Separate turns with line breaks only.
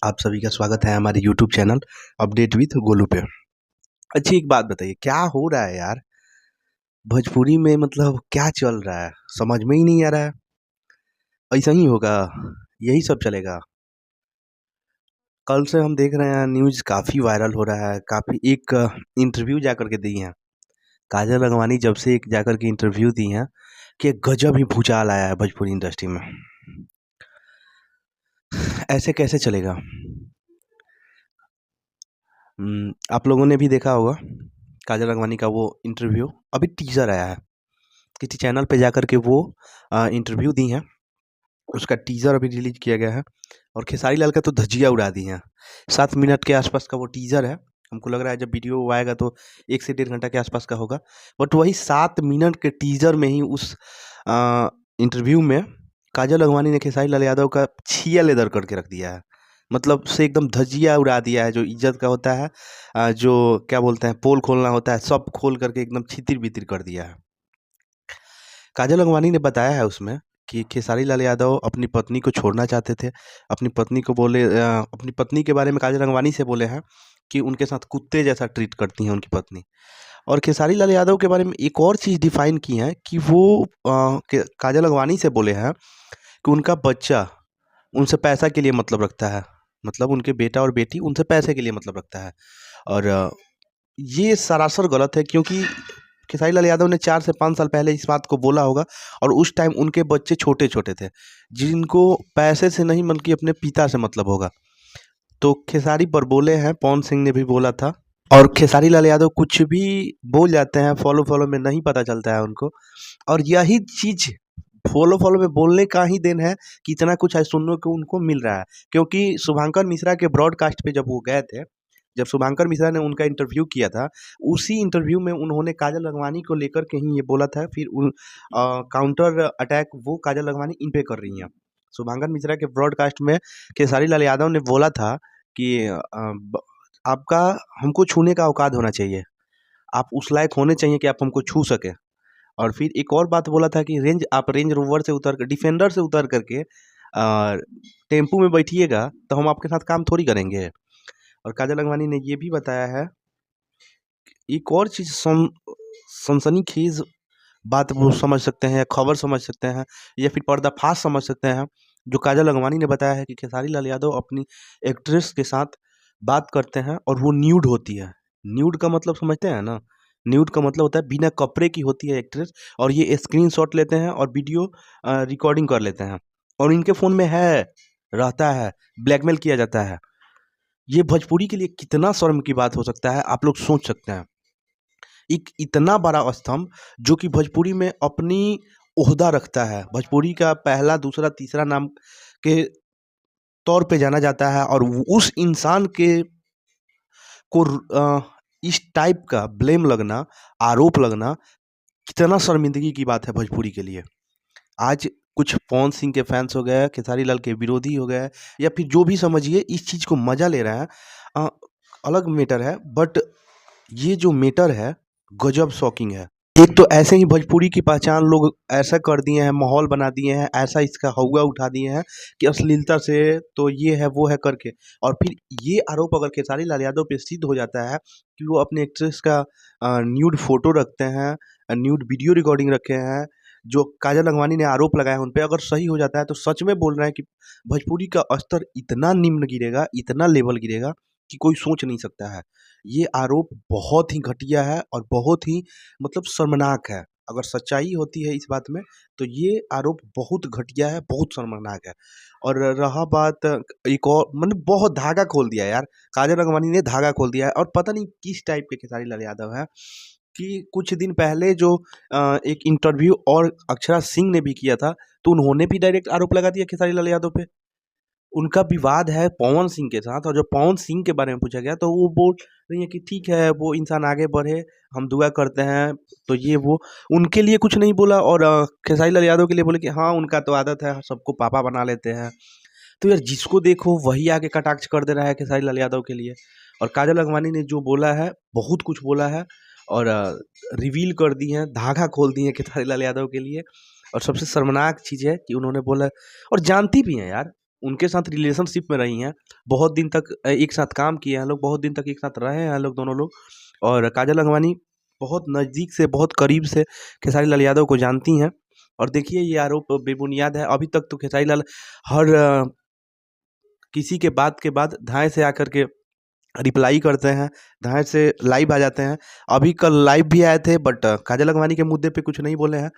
आप सभी का स्वागत है हमारे YouTube channel update with Golu पे। अच्छी एक बात बताइए, क्या हो रहा है यार? भोजपुरी में मतलब क्या चल रहा है? समझ में ही नहीं आ रहा है। ऐसा ही होगा, यही सब चलेगा। कल से हम देख रहे हैं न्यूज़ काफ़ी वायरल हो रहा है, काफ़ी एक इंटरव्यू जा कर के दी हैं। काजल अगवानी जब से एक जाकर के इंटरव्यू दी हैं कि गजब ही भूचाल आया है भोजपुरी इंडस्ट्री में। ऐसे कैसे चलेगा? आप लोगों ने भी देखा होगा काजल अगवानी का वो इंटरव्यू, अभी टीज़र आया है। किसी चैनल पे जाकर के वो इंटरव्यू दी हैं, उसका टीज़र अभी रिलीज़ किया गया है और खेसारी लाल का तो धज्जियाँ उड़ा दी हैं। 7 मिनट के आसपास का वो टीज़र है। हमको लग रहा है जब वीडियो आएगा तो 1 से डेढ़ घंटा के आसपास का होगा। बट वही 7 मिनट के टीज़र में ही उस इंटरव्यू में काजल अगवानी ने खेसारी लाल यादव का छिया लेदर करके रख दिया है। मतलब से एकदम धज्जियाँ उड़ा दिया है, जो इज़्ज़त का होता है, जो क्या बोलते हैं पोल खोलना होता है, सब खोल करके एकदम छितिर-बितिर कर दिया है। काजल लखमानी ने बताया है उसमें कि खेसारी लाल यादव अपनी पत्नी को छोड़ना चाहते थे। अपनी पत्नी को अपनी पत्नी के बारे में काजल लखमानी से बोले हैं कि उनके साथ कुत्ते जैसा ट्रीट करती हैं उनकी पत्नी। और खेसारी लाल यादव के बारे में एक और चीज़ डिफ़ाइन की है कि वो काजल लखमानी से बोले हैं कि उनका बच्चा उनसे पैसा के लिए मतलब रखता है। मतलब उनके बेटा और बेटी उनसे पैसे के लिए मतलब रखता है। और ये सरासर गलत है, क्योंकि खेसारी लाल यादव ने 4 से 5 साल पहले इस बात को बोला होगा और उस टाइम उनके बच्चे छोटे-छोटे थे, जिनको पैसे से नहीं बल्कि अपने पिता से मतलब होगा। तो खेसारी पर बोले हैं, पवन सिंह ने भी बोला था और खेसारी लाल यादव कुछ भी बोल जाते हैं, फॉलो-फॉलो में नहीं पता चलता है उनको। और यही चीज़ फॉलो-फॉलो में बोलने का ही देन है कि इतना कुछ आज सुनने को उनको मिल रहा है। क्योंकि शुभंकर मिश्रा के ब्रॉडकास्ट पे जब वो गए थे, जब शुभंकर मिश्रा ने उनका इंटरव्यू किया था, उसी इंटरव्यू में उन्होंने काजल लखमानी को लेकर के ही ये बोला था। फिर काउंटर अटैक वो काजल लखमानी इन पे कर रही हैं। शुभंकर मिश्रा के ब्रॉडकास्ट में खेसारी लाल यादव ने बोला था कि आपका हमको छूने का औकात होना चाहिए। आप उस लायक होने चाहिए कि आप हमको छू सकें। और फिर एक और बात बोला था कि आप रेंज रोवर से उतर कर, डिफेंडर से उतर करके टेम्पू में बैठिएगा तो हम आपके साथ काम थोड़ी करेंगे। और काजल लखमानी ने ये भी बताया है, एक और चीज़ सनसनीखेज बात वो समझ सकते हैं, खबर समझ सकते हैं या फिर पर्दाफाश समझ सकते हैं, जो काजल लखमानी ने बताया है कि खेसारी लाल यादव अपनी एक्ट्रेस के साथ बात करते हैं और वो न्यूड होती है। न्यूड का मतलब समझते हैं ना? न्यूड का मतलब होता है बिना कपड़े की होती है एक्ट्रेस, और ये स्क्रीनशॉट लेते हैं और वीडियो रिकॉर्डिंग कर लेते हैं और इनके फ़ोन में रहता है, ब्लैकमेल किया जाता है। ये भोजपुरी के लिए कितना शर्म की बात हो सकता है, आप लोग सोच सकते हैं। एक इतना बड़ा स्तंभ जो कि भोजपुरी में अपनी ओहदा रखता है, भोजपुरी का पहला, दूसरा, तीसरा नाम के तौर पे जाना जाता है, और उस इंसान के को इस टाइप का ब्लेम लगना, आरोप लगना कितना शर्मिंदगी की बात है भोजपुरी के लिए। आज कुछ पवन सिंह के फैन्स हो गए, खेसारी लाल के विरोधी हो गए, या फिर जो भी समझिए इस चीज़ को मज़ा ले रहे हैं, अ, अलग मैटर है। बट ये जो मैटर है गजब शॉकिंग है। एक तो ऐसे ही भोजपुरी की पहचान लोग ऐसा कर दिए हैं, माहौल बना दिए हैं, ऐसा इसका हौवा उठा दिए हैं कि अश्लीलता से तो ये है, वो है करके। और फिर ये आरोप अगर खेसारी लाल यादव पे सिद्ध हो जाता है कि वो अपने एक्ट्रेस का न्यूड फ़ोटो रखते हैं, न्यूड वीडियो रिकॉर्डिंग रखे हैं, जो काजल लखमानी ने आरोप लगाया है उन पे, अगर सही हो जाता है तो सच में बोल रहे हैं कि भोजपुरी का स्तर इतना निम्न गिरेगा, इतना लेवल गिरेगा कि कोई सोच नहीं सकता है। ये आरोप बहुत ही घटिया है और बहुत ही मतलब शर्मनाक है। अगर सच्चाई होती है इस बात में, तो ये आरोप बहुत घटिया है, बहुत शर्मनाक है। और रहा बात एक और, मतलब बहुत धागा खोल दिया यार, काजल लखमानी ने धागा खोल दिया है। और पता नहीं किस टाइप के खेसारी लाल यादव हैं कि कुछ दिन पहले जो एक इंटरव्यू और अक्षरा सिंह ने भी किया था, तो उन्होंने भी डायरेक्ट आरोप लगा दिया खेसारी लाल यादव पे। उनका विवाद है पवन सिंह के साथ, और जब पवन सिंह के बारे में पूछा गया तो वो बोल रही हैं कि ठीक है, वो इंसान आगे बढ़े, हम दुआ करते हैं। तो ये वो उनके लिए कुछ नहीं बोला, और खेसारी लाल यादव के लिए बोले कि हाँ, उनका तो आदत है, सबको पापा बना लेते हैं। तो यार जिसको देखो वही आके कटाक्ष कर दे रहा है खेसारी लाल यादव के लिए। और काजल लखमानी ने जो बोला है, बहुत कुछ बोला है, और रिवील कर दी हैं, धागा खोल दिए हैं खेसारी लाल यादव के लिए। और सबसे शर्मनाक चीज़ है कि उन्होंने बोला, और जानती भी हैं यार, उनके साथ रिलेशनशिप में रही हैं, बहुत दिन तक एक साथ काम किए हैं लोग, बहुत दिन तक एक साथ रहे हैं लोग दोनों लोग। और काजल लखमानी बहुत नज़दीक से, बहुत करीब से खेसारी लाल यादव को जानती हैं। और देखिए ये आरोप बेबुनियाद है। अभी तक तो खेसारी लाल हर किसी के बात के बाद धाए से आकर के रिप्लाई करते हैं, धाए से लाइव आ जाते हैं। अभी कल लाइव भी आए थे, बट काजल लखमानी के मुद्दे पे कुछ नहीं बोले हैं।